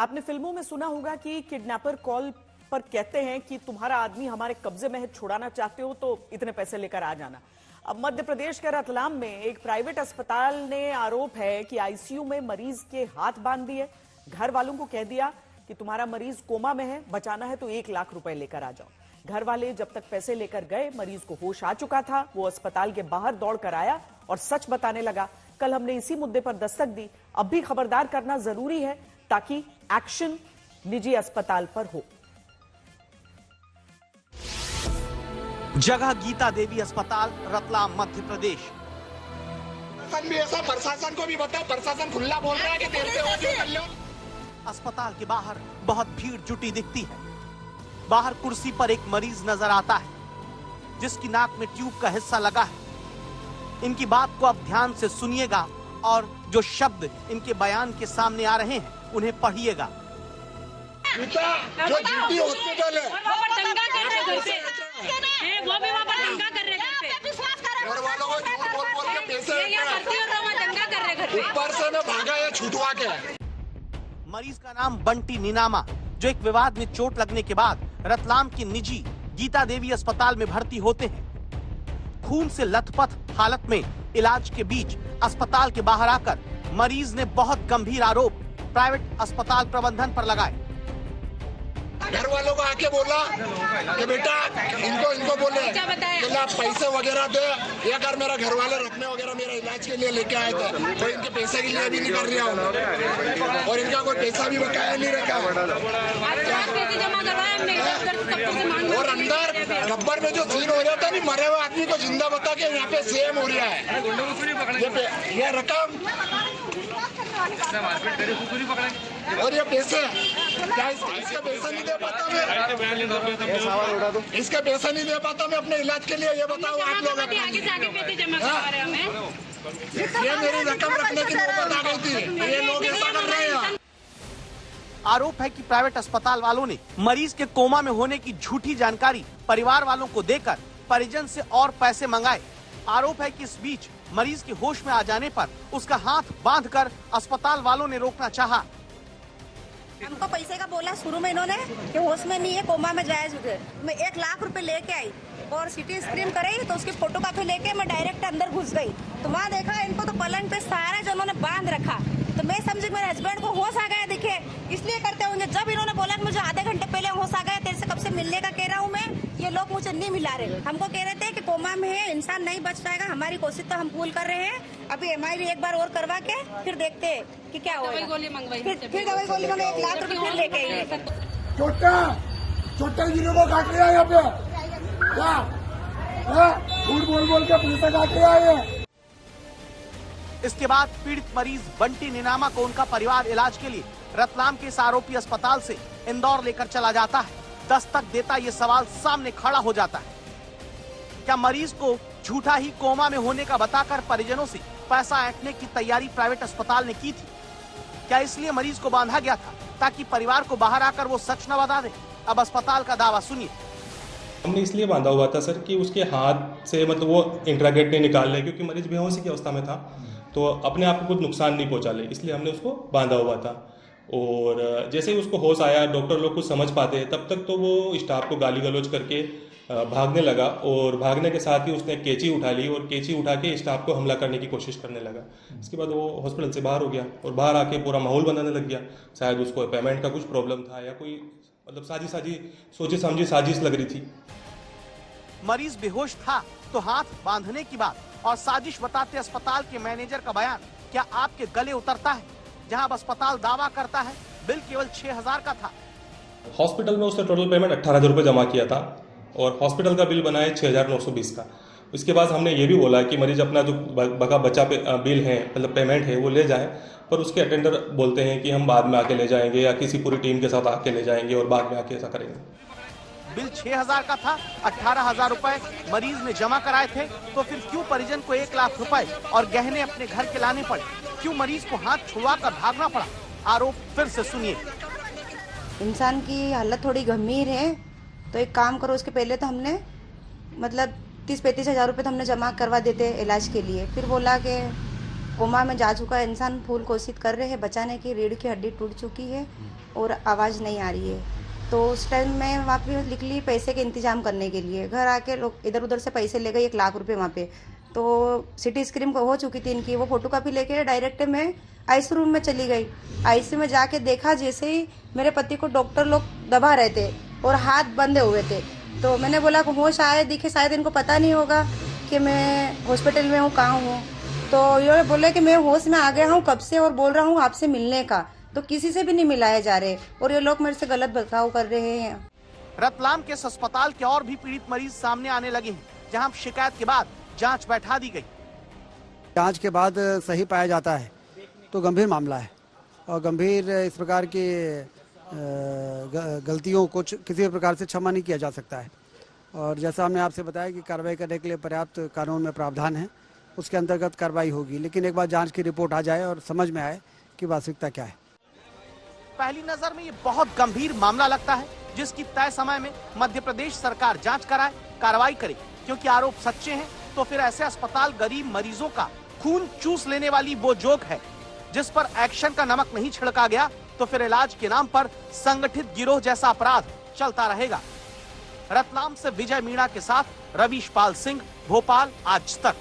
आपने फिल्मों में सुना होगा कि किडनैपर कॉल पर कहते हैं कि तुम्हारा आदमी हमारे कब्जे में है, छुड़ाना चाहते हो तो इतने पैसे लेकर आ जाना। अब मध्य प्रदेश के रतलाम में एक प्राइवेट अस्पताल ने आरोप है कि आईसीयू में मरीज के हाथ बांध दिए, घर वालों को कह दिया कि तुम्हारा मरीज कोमा में है, बचाना है तो 1 लाख रुपए लेकर आ जाओ। घर वाले जब तक पैसे लेकर गए, मरीज को होश आ चुका था। वो अस्पताल के बाहर दौड़ कर आया और सच बताने लगा। कल हमने इसी मुद्दे पर दस्तक दी। अब भी खबरदार करना जरूरी है ताकि एक्शन निजी अस्पताल पर हो। जगह गीता देवी अस्पताल, रतलाम, मध्य प्रदेश। भी ऐसा प्रशासन को भी बताओ, प्रशासन खुला बोल रहा है कि देर से हो जो कर लो। अस्पताल के बाहर बहुत भीड़ जुटी दिखती है। बाहर कुर्सी पर एक मरीज नजर आता है जिसकी नाक में ट्यूब का हिस्सा लगा है। इनकी बात को अब ध्यान से सुनिएगा और जो शब्द इनके बयान के सामने आ रहे हैं उन्हें पढ़िएगा। जो ड्यूटी हॉस्पिटल है, वो भी वहाँ पर दंगा कर रहे घर वालों को झूठ बोल बोल के पैसे दंगा कर रहे ऊपर से मैं भागा या छुटवा के। मरीज का नाम बंटी नीनामा, जो एक विवाद में चोट लगने के बाद रतलाम की निजी गीता देवी अस्पताल में भर्ती होते हैं। खून से लथपथ हालत में इलाज के बीच अस्पताल के बाहर आकर मरीज ने बहुत गंभीर आरोप प्राइवेट अस्पताल प्रबंधन पर लगाए। घर वालों को आके बोला कि बेटा इनको बोले कि आप पैसे वगैरह दे, ये अगर मेरा घर वाले रखने वगैरह मेरा इलाज के लिए लेके आए थे, तो इनके पैसे के लिए भी नहीं कर रहा हूँ और इनका कोई पैसा भी बकाया नहीं रखा। और अंदर गब्बर में जो सीन हो रहा था, नहीं मरे हुए आदमी को जिंदा बता के यहाँ पे सेम हो रहा है। ये रकम और ये पैसे क्या इसका पैसा नहीं दे पाता मैं, इसका पैसा नहीं दे पाता मैं अपने इलाज के लिए। ये बताओ आप लोग, ये मेरी रकम रखने की नौबत आ गई थी, ये लोग ऐसा कर रहे हैं। आरोप है कि प्राइवेट अस्पताल वालों ने मरीज के कोमा में होने की झूठी जानकारी परिवार वालों को देकर परिजन से और पैसे मंगाए। आरोप है कि इस बीच मरीज के होश में आ जाने पर उसका हाथ बांधकर अस्पताल वालों ने रोकना चाहा। हमको पैसे का बोला शुरू में इन्होंने कि होश में नहीं है, कोमा में जायज उधर। मैं 1 लाख रुपए लेके आई और सिटी स्क्रीन कराई तो उसकी फोटोकॉपी लेके मैं डायरेक्ट अंदर घुस गई। तो वहाँ देखा इनको तो पलंग पे सारा जो उन्होंने बांध रखा। तो मैं समझी मेरे हस्बैंड को होश आ गया, दिखे इसलिए करते होंगे। जब इन्होंने बोला कि मुझे आधे घंटे पहले होश आ गया, तेरे से कब से मिलने का कह रहा हूँ मैं, ये लोग मुझे नहीं मिला रहे। हमको कह रहे थे कि कोमा में है, इंसान नहीं बच पाएगा। हमारी कोशिश तो हम पूरी कर रहे हैं। अभी MRI एक बार और करवा के फिर देखते हैं कि क्या होगा। फिर दवाई गोली मंगवाई, 1 लाख रुपए फिर लेके आई। छोटे जिलों को काट लिया यहाँ पे, क्या झूठ बोल बोल के पैसे काट लिया है। इसके बाद पीड़ित मरीज बंटी नीनामा को उनका परिवार इलाज के लिए रतलाम के इस आरोपी अस्पताल से इंदौर लेकर चला जाता है। दस्तक देता ये सवाल सामने खड़ा हो जाता है, क्या मरीज को झूठा ही कोमा में होने का बताकर परिजनों से पैसा ऐंठने की तैयारी प्राइवेट अस्पताल ने की थी? क्या इसलिए मरीज को बांधा गया था ताकि परिवार को बाहर आकर वो सच न बता दे? अब अस्पताल का दावा सुनिए। हमने इसलिए बांधा हुआ था सर कि उसके हाथ से मतलब वो इंट्रागेट नहीं निकाल रहे, क्योंकि मरीज बेहोशी की अवस्था में था, तो अपने आप को कुछ नुकसान नहीं पहुंचा ले, इसलिए हमने उसको बांधा हुआ था। और जैसे ही उसको होश आया, डॉक्टर लोग कुछ समझ पाते हैं, तब तक तो वो स्टाफ को गाली गलौज करके भागने लगा और भागने के साथ ही उसने कैंची उठा ली और कैंची उठा के स्टाफ को हमला करने की कोशिश करने लगा। इसके बाद वो हॉस्पिटल से बाहर हो गया और बाहर आके पूरा माहौल बनाने लग गया। शायद उसको पेमेंट का कुछ प्रॉब्लम था या कोई मतलब सोची समझी साजिश लग रही थी। मरीज बेहोश था तो हाथ बांधने की बात और साजिश बताते अस्पताल के मैनेजर का बयान क्या आपके गले उतरता है? जहां अब अस्पताल दावा करता है बिल केवल 6000 का था। हॉस्पिटल में उसने टोटल पेमेंट 18,000 रुपये जमा किया था और हॉस्पिटल का बिल बना है 6,920 का। उसके बाद हमने ये भी बोला कि मरीज अपना जो बचा बिल है मतलब पेमेंट है वो ले जाए, पर उसके अटेंडर बोलते हैं कि हम बाद में आके ले जाएंगे या किसी पूरी टीम के साथ आके ले जाएंगे और बाद में आके ऐसा करेंगे। बिल 6000 का था, 18,000 रुपए मरीज ने जमा कराए थे, तो फिर क्यों परिजन को 1 लाख रुपए और गहने अपने घर के लाने पड़े? क्यों मरीज को हाथ छुड़वा कर भागना पड़ा? आरोप फिर से सुनिए। इंसान की हालत थोड़ी गंभीर है, तो एक काम करो, उसके पहले तो हमने मतलब 30-35 हज़ार रुपये तो हमने जमा करवा देते इलाज के लिए। फिर बोला कि कोमा में जा चुका इंसान फुल कोशिश कर रहे हैं बचाने की, रीढ़ की हड्डी टूट चुकी है और आवाज़ नहीं आ रही है। तो उस टाइम मैं वहाँ पे लिख ली पैसे के इंतजाम करने के लिए। घर आके लोग इधर उधर से पैसे ले गए 1 लाख रुपए वहाँ पे। तो सिटी स्क्रीन हो चुकी थी इनकी, वो फोटोकॉपी लेके डायरेक्ट मैं आईसीयू रूम में चली गई। आईसीयू में जाके देखा, जैसे ही मेरे पति को डॉक्टर लोग दबा रहे थे और हाथ बंधे हुए थे, तो मैंने बोला कि होश आए दिखे, शायद इनको पता नहीं होगा कि मैं हॉस्पिटल में हूँ, कहाँ हूँ। तो ये बोले कि मैं होश में आ गया हूँ कब से और बोल रहा हूँ आपसे मिलने का, तो किसी से भी नहीं मिलाए जा रहे और ये लोग मेरे से गलत बर्ताव कर रहे हैं। रतलाम के इस अस्पताल के और भी पीड़ित मरीज सामने आने लगे हैं, जहां शिकायत के बाद जांच बैठा दी गई। जांच के बाद सही पाया जाता है तो गंभीर मामला है, और गंभीर इस प्रकार की गलतियों को किसी प्रकार से क्षमा नहीं किया जा सकता है। और जैसा हमने आपसे बताया कि कार्रवाई करने के लिए पर्याप्त कानून में प्रावधान है, उसके अंतर्गत कार्रवाई होगी, लेकिन एक बार जांच की रिपोर्ट आ जाए और समझ में आए कि वास्तविकता क्या है। पहली नजर में ये बहुत गंभीर मामला लगता है, जिसकी तय समय में मध्य प्रदेश सरकार जांच कराए, कार्रवाई करे, क्योंकि आरोप सच्चे हैं तो फिर ऐसे अस्पताल गरीब मरीजों का खून चूस लेने वाली वो जोक है, जिस पर एक्शन का नमक नहीं छिड़का गया तो फिर इलाज के नाम पर संगठित गिरोह जैसा अपराध चलता रहेगा। रतलाम से विजय मीणा के साथ रवीश पाल सिंह, भोपाल, आज तक।